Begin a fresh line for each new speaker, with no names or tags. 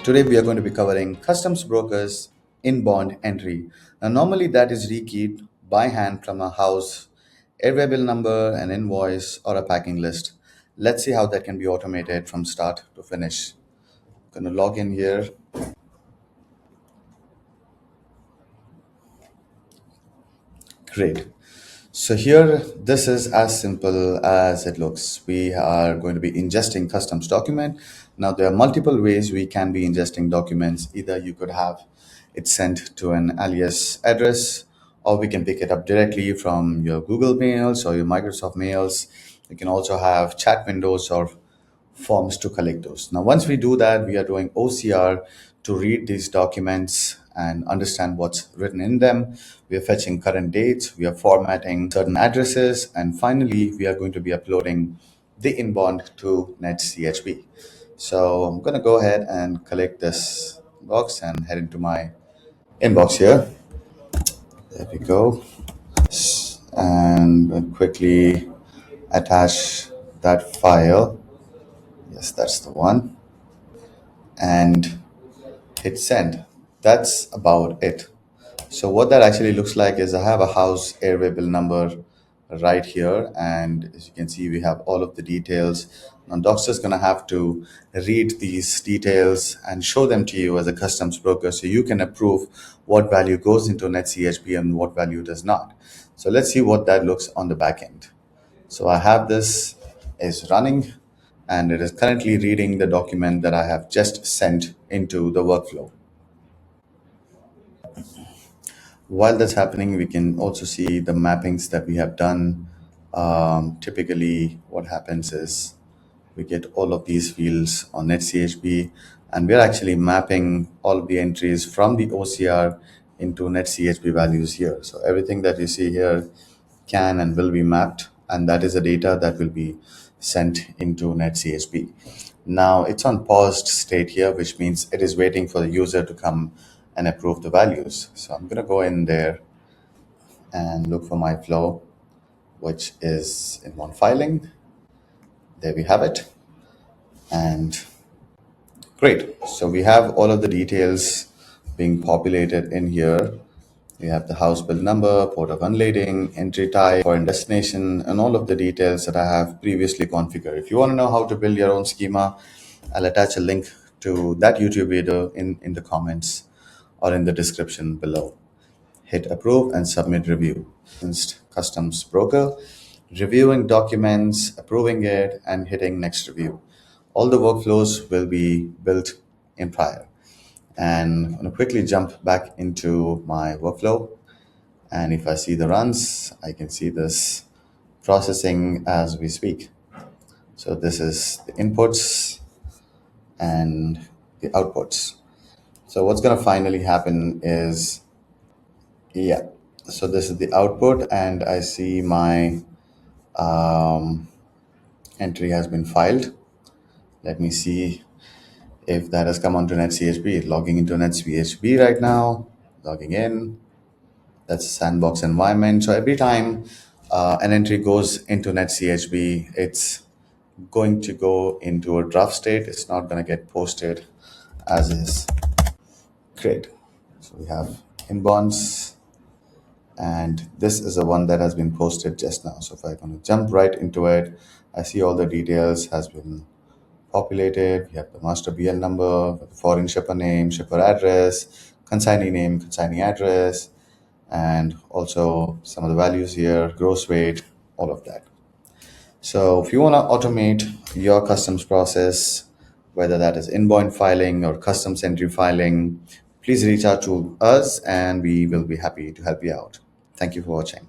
Today we are going to be covering customs brokers inbound entry. Now, normally that is rekeyed by hand from a house, airway bill number, an invoice, or a packing list. Let's see how that can be automated from start to finish. I'm going to log in here. Great. So here, this is as simple as it looks. We are going to be ingesting customs document. Now, there are multiple ways we can be ingesting documents. Either you could have it sent to an alias address, or we can pick it up directly from your Google Mails or your Microsoft Mails. You can also have chat windows or forms to collect those. Now, once we do that, we are doing OCR to read these documents and understand what's written in them. We are fetching current dates, we are formatting certain addresses, and finally, we are going to be uploading the inbound to NetCHB. So I'm going to go ahead and collect this box and head into my inbox here. There we go. And we'll quickly attach that file. Yes, that's the one. And hit send. That's about it. So what that actually looks like is I have a house airway bill number right here, and as you can see, we have all of the details. Now, Docxster is going to have to read these details and show them to you as a customs broker, so you can approve what value goes into NetCHB and what value does not. So let's see what that looks on the back end. So I have this is running, and it is currently reading the document that I have just sent into the workflow. While that's happening, we can also see the mappings that we have done. Typically, what happens is we get all of these fields on NetCHB, and we're actually mapping all of the entries from the OCR into NetCHB values here. So everything that you see here can and will be mapped, and that is the data that will be sent into NetCHB. Now it's on paused state here, which means it is waiting for the user to come and approve the values. So I'm going to go in there and look for my flow, which is Inbond filing. There we have it. And great. So we have all of the details being populated in here. We have the house bill number, port of unlading, entry type, foreign destination, and all of the details that I have previously configured. If you want to know how to build your own schema, I'll attach a link to that YouTube video in the comments or in the description below. Hit approve and submit review. Customs broker, reviewing documents, approving it, and hitting next review. All the workflows will be built in prior. And I'm going to quickly jump back into my workflow. And if I see the runs, I can see this processing as we speak. So this is the inputs and the outputs. So what's going to finally happen is, yeah, so this is the output, and I see my entry has been filed. Let me see if that has come onto NetCHB. Logging into NetCHB right now, logging in. That's a sandbox environment. So every time an entry goes into NetCHB, it's going to go into a draft state. It's not going to get posted as is. Great. So we have inbounds, and this is the one that has been posted just now. So if I want to jump right into it, I see all the details has been populated. We have the master BL number, the foreign shipper name, shipper address, consignee name, consignee address, and also some of the values here, gross weight, all of that. So if you want to automate your customs process, whether that is inbound filing or customs entry filing, please reach out to us and we will be happy to help you out. Thank you for watching.